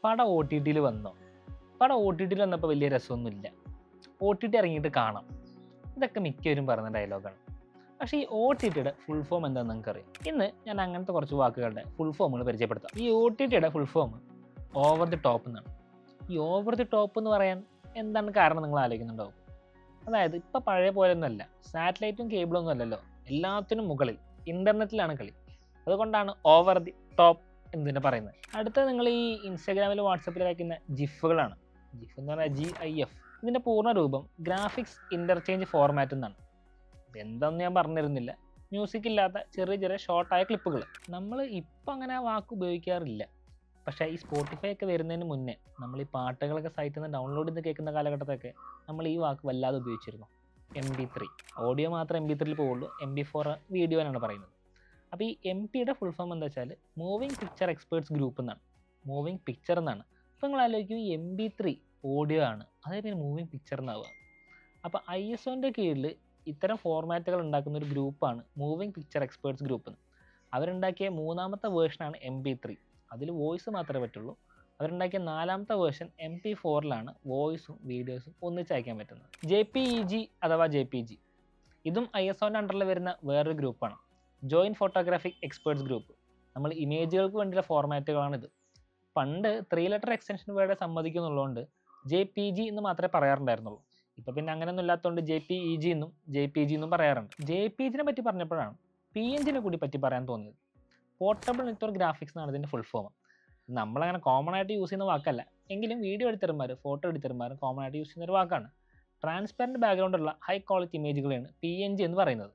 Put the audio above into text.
പടം O T ടിയിൽ വന്നോ? പടം ഒ ടി ടിയിൽ വന്നപ്പോൾ വലിയ രസമൊന്നുമില്ല. ഒ ടി ടി ഇറങ്ങിയിട്ട് കാണാം. ഇതൊക്കെ മിക്കവരും പറയുന്ന ഡയലോഗാണ്. പക്ഷേ ഈ ഒ ടി ടിയുടെ ഫുൾ ഫോം എന്താണെന്ന് നിങ്ങൾക്കറിയാം. ഇന്ന് ഞാൻ അങ്ങനത്തെ കുറച്ച് വാക്കുകളുടെ ഫുൾ ഫോമുകൾ പരിചയപ്പെടുത്താം. ഈ ഒ ടി ടിയുടെ full form over the top എന്നാണ്. ഈ ഓവർ ദി ടോപ്പ് എന്ന് പറയാൻ എന്താണ് കാരണം നിങ്ങൾ ആലോചിക്കുന്നുണ്ടാവും. അതായത് ഇപ്പോൾ പഴയ പോലെയൊന്നുമല്ല, സാറ്റലൈറ്റും കേബിളൊന്നും അല്ലല്ലോ, എല്ലാത്തിനും മുകളിൽ ഇൻ്റർനെറ്റിലാണ് കളി. അതുകൊണ്ടാണ് ഓവർ ദി ടോപ്പ് എന്തിനാ പറയുന്നത്. അടുത്തത് നിങ്ങൾ ഈ ഇൻസ്റ്റാഗ്രാമിലും വാട്സപ്പിലും അയക്കുന്ന ജിഫുകളാണ്. ജിഫ് എന്ന് പറഞ്ഞാൽ GIF. ഇതിൻ്റെ പൂർണ്ണ രൂപം ഗ്രാഫിക്സ് ഇൻ്റർചേഞ്ച് ഫോർമാറ്റ് എന്നാണ്. ഇതെന്താണെന്ന് ഞാൻ പറഞ്ഞിരുന്നില്ല. മ്യൂസിക് ഇല്ലാത്ത ചെറിയ ചെറിയ ഷോർട്ടായ ക്ലിപ്പുകൾ. നമ്മൾ ഇപ്പം അങ്ങനെ ആ വാക്ക് ഉപയോഗിക്കാറില്ല. പക്ഷേ ഈ സ്പോട്ടിഫൈ ഒക്കെ വരുന്നതിന് മുന്നേ നമ്മൾ ഈ പാട്ടുകളൊക്കെ സൈറ്റിൽ നിന്ന് ഡൗൺലോഡ് ചെയ്ത് കേൾക്കുന്ന കാലഘട്ടത്തൊക്കെ നമ്മൾ ഈ വാക്ക് വല്ലാതെ ഉപയോഗിച്ചിരുന്നു. MP3 ഓഡിയോ മാത്രം MP3യിൽ പോവുള്ളൂ, MP4 വീഡിയോ എന്നാണ് പറയുന്നത്. അപ്പോൾ ഈ MPയുടെ ഫുൾ ഫോം എന്താ വെച്ചാൽ മൂവിങ് പിക്ചർ എക്സ്പേർട്സ് ഗ്രൂപ്പ് എന്നാണ്. മൂവിങ് പിക്ചർ എന്നാണ്. അപ്പോൾ നിങ്ങൾ ആലോചിക്കും ഈ MP3 ഓഡിയോ ആണ്, അതേ പിന്നെ മൂവിങ് പിക്ചർ എന്നാവുക. അപ്പോൾ ISOൻ്റെ കീഴിൽ ഇത്തരം ഫോർമാറ്റുകൾ ഉണ്ടാക്കുന്ന ഒരു ഗ്രൂപ്പാണ് മൂവിങ് പിക്ചർ എക്സ്പേർട്സ് ഗ്രൂപ്പ് എന്ന്. അവരുണ്ടാക്കിയ മൂന്നാമത്തെ വേർഷനാണ് MP3. അതിൽ വോയിസ് മാത്രമേ പറ്റുള്ളൂ. അവരുണ്ടാക്കിയ നാലാമത്തെ വേർഷൻ MP4ലാണ് വോയിസും വീഡിയോസും ഒന്നിച്ച് അയക്കാൻ പറ്റുന്നത്. JPEG അഥവാ JPG ഇതും ISOൻ്റെ അണ്ടറിൽ വരുന്ന വേറൊരു ഗ്രൂപ്പാണ്. Joint photographic experts group. നമ്മൾ ഇമേജുകൾക്ക് വേണ്ടിയുള്ള ഫോർമാറ്റുകളാണിത്. പണ്ട് 3 ലെറ്റർ എക്സ്റ്റൻഷൻ വേർഡ് സമ്മതിക്കുന്നുള്ളതുകൊണ്ട് JPG എന്ന് മാത്രമേ പറയാറുണ്ടായിരുന്നുള്ളൂ. ഇപ്പോൾ പിന്നെ അങ്ങനെയൊന്നും ഇല്ലാത്തതുകൊണ്ട് JPEG എന്നും JPG എന്നും പറയാറുണ്ട്. JPEGനെ പറ്റി പറഞ്ഞപ്പോഴാണ് PNGനെ കൂടി പറ്റി പറയാൻ തോന്നിയത്. പോർട്ടബിൾ നെറ്റ്വർക്ക് ഗ്രാഫിക്സ് എന്നാണ് ഇതിൻ്റെ ഫുൾ ഫോം. നമ്മളങ്ങനെ കോമൺ ആയിട്ട് യൂസ് ചെയ്യുന്ന വാക്കല്ല, എങ്കിലും വീഡിയോ എഡിറ്റർമാർ ഫോട്ടോ എഡിറ്റർമാരും കോമൺ ആയിട്ട് യൂസ് ചെയ്യുന്ന ഒരു വാക്കാണ്. ട്രാൻസ്പെറൻറ്റ് ബാക്ക്ഗ്രൗണ്ടുള്ള ഹൈ ക്വാളിറ്റി ഇമേജുകളാണ് PNG എന്ന് പറയുന്നത്.